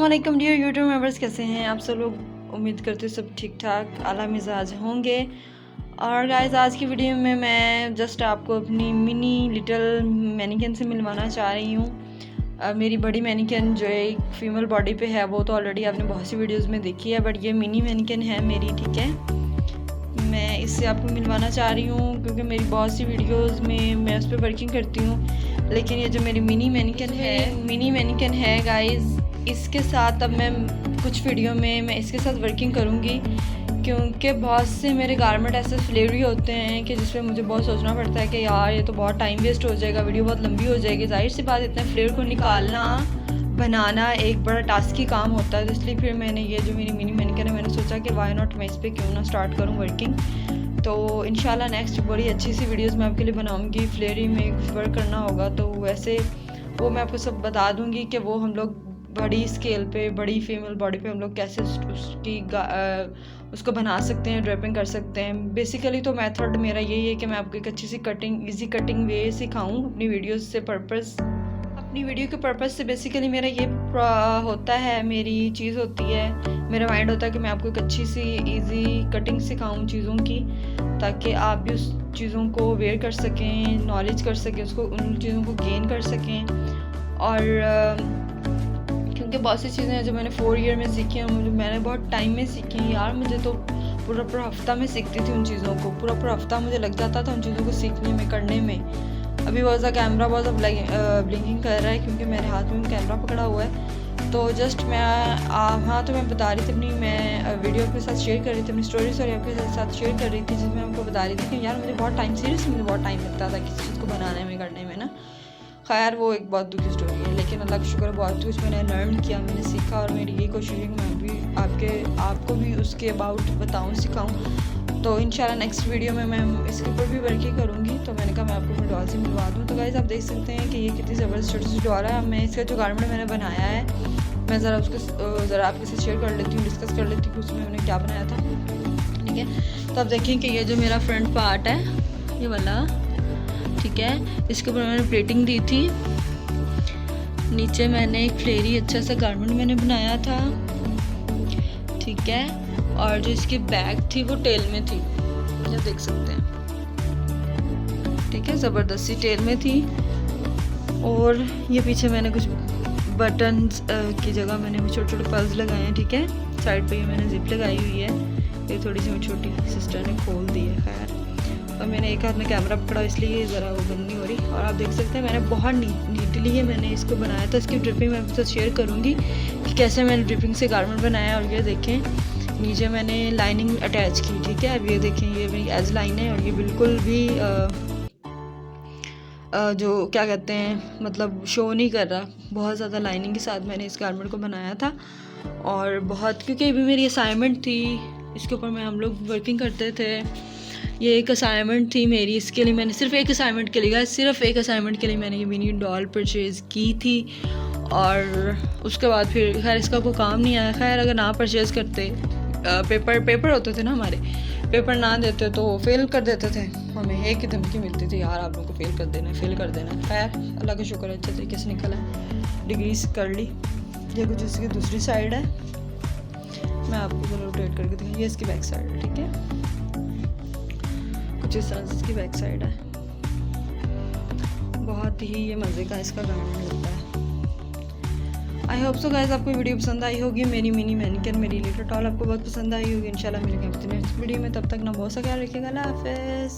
अस्सलामुअलैकुम dear YouTube members, कैसे हैं आप सब लोग। उम्मीद करते हैं सब ठीक ठाक आला मिजाज होंगे। और गाइस, आज की वीडियो में मैं जस्ट आपको अपनी मिनी लिटिल मैनिक्यून से मिलवाना चाह रही हूँ। मेरी बड़ी मैनिक्यून जो एक फीमेल बॉडी पे है वो तो ऑलरेडी आपने बहुत सी वीडियोज़ में देखी है, बट ये मिनी मैनिक्यून है मेरी, ठीक है। मैं इससे आपको मिलवाना चाह रही हूँ क्योंकि मेरी बहुत सी वीडियोज़ में मैं उस पर वर्किंग करती हूँ, लेकिन ये जो मेरी मिनी मैनिक्यून है गाइस, इसके साथ अब मैं कुछ वीडियो में मैं इसके साथ वर्किंग करूँगी क्योंकि बहुत से मेरे गारमेंट ऐसे फ्लेवरी होते हैं कि जिस पे मुझे बहुत सोचना पड़ता है कि यार ये तो बहुत टाइम वेस्ट हो जाएगा, वीडियो बहुत लंबी हो जाएगी। जाहिर सी बात, इतने फ्लेवर को निकालना बनाना एक बड़ा टास्की काम होता है, तो इसलिए फिर मैंने ये जो मेरी मिनी मैनिक्यून है मैंने सोचा कि वाई नॉट मैं इस पर क्यों ना स्टार्ट करूँ वर्किंग। तो इंशाल्लाह नेक्स्ट बड़ी अच्छी सी वीडियोस मैं आपके लिए बनाऊंगी। फ्लेयरी में कुछ वर्क करना होगा तो वैसे वो मैं आपको सब बता दूंगी कि वो हम लोग बड़ी स्केल पे बड़ी फीमेल बॉडी पे हम लोग कैसे उसको बना सकते हैं, ड्रेपिंग कर सकते हैं। बेसिकली तो मेथड मेरा यही है कि मैं आपको एक अच्छी सी कटिंग, इजी कटिंग वे सिखाऊं अपनी वीडियोस से अपनी वीडियो के पर्पस से। बेसिकली मेरा ये होता है, मेरी चीज़ होती है, मेरा माइंड होता है कि मैं आपको एक अच्छी सी इजी कटिंग सिखाऊं चीज़ों की, ताकि आप भी उस चीज़ों को वेयर कर सकें, नॉलेज कर सकें, उसको उन चीज़ों को गेन कर सकें। और क्योंकि बहुत सी चीज़ें हैं जो मैंने 4 ईयर में सीखी हैं, मैंने बहुत टाइम में सीखी हैं यार। मुझे तो पूरा हफ्ता में सीखती थी उन चीज़ों को, पूरा हफ्ता मुझे लग जाता था उन चीज़ों को सीखने में, करने में। अभी बहुत सा कैमरा बहुत ब्लिंकिंग कर रहा है क्योंकि मेरे हाथ में कैमरा पकड़ा हुआ है। तो जस्ट मैं तो मैं बता रही थी अपनी, मैं वीडियो आपके साथ शेयर कर रही थी, अपनी स्टोरीज और आपके साथ शेयर कर रही थी, जिसमें आपको बता रही थी कि यार मुझे बहुत टाइम, सीरियसली मुझे बहुत टाइम लगता था किसी चीज़ को बनाने में, करने में ना। खैर वो एक बहुत दुखी स्टोरी है, लेकिन अल्लाह का शुक्र बहुत कुछ मैंने लर्न किया, मैंने सीखा, और मेरी यही कोशिश है कि मैं भी आपको भी उसके अबाउट बताऊँ, सिखाऊँ। तो इंशाल्लाह नेक्स्ट वीडियो में मैं इसके ऊपर भी वर्किंग करूँगी। तो मैंने कहा मैं आपको अपने डॉल से मिलवा दूँ। तो गाइस, आप देख सकते हैं कि ये कितनी ज़बरदस्त छोटी सी डॉल है। मैं इसका जो गारमेंट मैंने बनाया है, मैं ज़रा आपके साथ शेयर कर लेती हूँ, डिस्कस कर लेती हूँ उसमें मैंने क्या बनाया था, ठीक है। तो आप देखें कि ये जो मेरा फ्रंट पार्ट है ये वाला, ठीक है, इसके ऊपर मैंने प्लेटिंग दी थी। नीचे मैंने एक फ्लेयरी अच्छा सा गारमेंट मैंने बनाया था, ठीक है। और जो इसकी बैक थी वो टेल में थी, आप देख सकते हैं, ठीक है, ज़बरदस्ती टेल में थी। और ये पीछे मैंने कुछ बटन्स की जगह मैंने छोटे पल्स लगाए हैं, ठीक है। साइड पे ये मैंने जिप लगाई हुई है, ये थोड़ी सी मेरी छोटी सिस्टर ने खोल दी है। खैर, और मैंने एक हाथ में कैमरा पकड़ा इसलिए ज़रा वो बंद नहीं हो रही। और आप देख सकते हैं मैंने बहुत नीटली ये मैंने इसको बनाया था। इसकी ड्रिपिंग मैं आपके साथ शेयर करूँगी कि कैसे मैंने ड्रिपिंग से गारमेंट बनाया। और ये देखें, नीचे मैंने लाइनिंग अटैच की, ठीक है। अब ये देखें, ये मेरी एज लाइन है और ये बिल्कुल भी जो क्या कहते हैं, मतलब शो नहीं कर रहा। बहुत ज़्यादा लाइनिंग के साथ मैंने इस गारमेंट को बनाया था। और बहुत, क्योंकि अभी मेरी असाइनमेंट थी, इसके ऊपर हम लोग वर्किंग करते थे। ये एक असाइनमेंट थी मेरी, इसके लिए मैंने सिर्फ एक असाइनमेंट के लिए मैंने ये मिनी डॉल परचेज़ की थी। और उसके बाद फिर खैर इसका कोई काम नहीं आया। खैर, अगर ना परचेज़ करते, पेपर होते थे ना हमारे, पेपर ना देते तो फेल कर देते थे, हमें एक ही धमकी मिलती थी, यार आप लोगों को फेल कर देना। खैर अल्लाह का शुक्र है, अच्छे तरीके से निकला, डिग्रीज कर ली। ये कुछ इसकी दूसरी साइड है, मैं आपको रोटेट करके दूँगी। ये इसकी बैक साइड है, ठीक है, कुछ इस तरह से इसकी बैक साइड है। बहुत ही ये मज़े का इसका गारमेंट लगता है। आई होप सो गाइस, आपको वीडियो पसंद आई होगी। मेरी मिनी मैनिक्यून, मेरी लिटिल डॉल आपको बहुत पसंद आई होगी। इंशाल्लाह मिलेंगे नेक्स्ट वीडियो में, तब तक ना बहुत सा ख्याल रखिएगा। अल्लाह हाफ़िज़।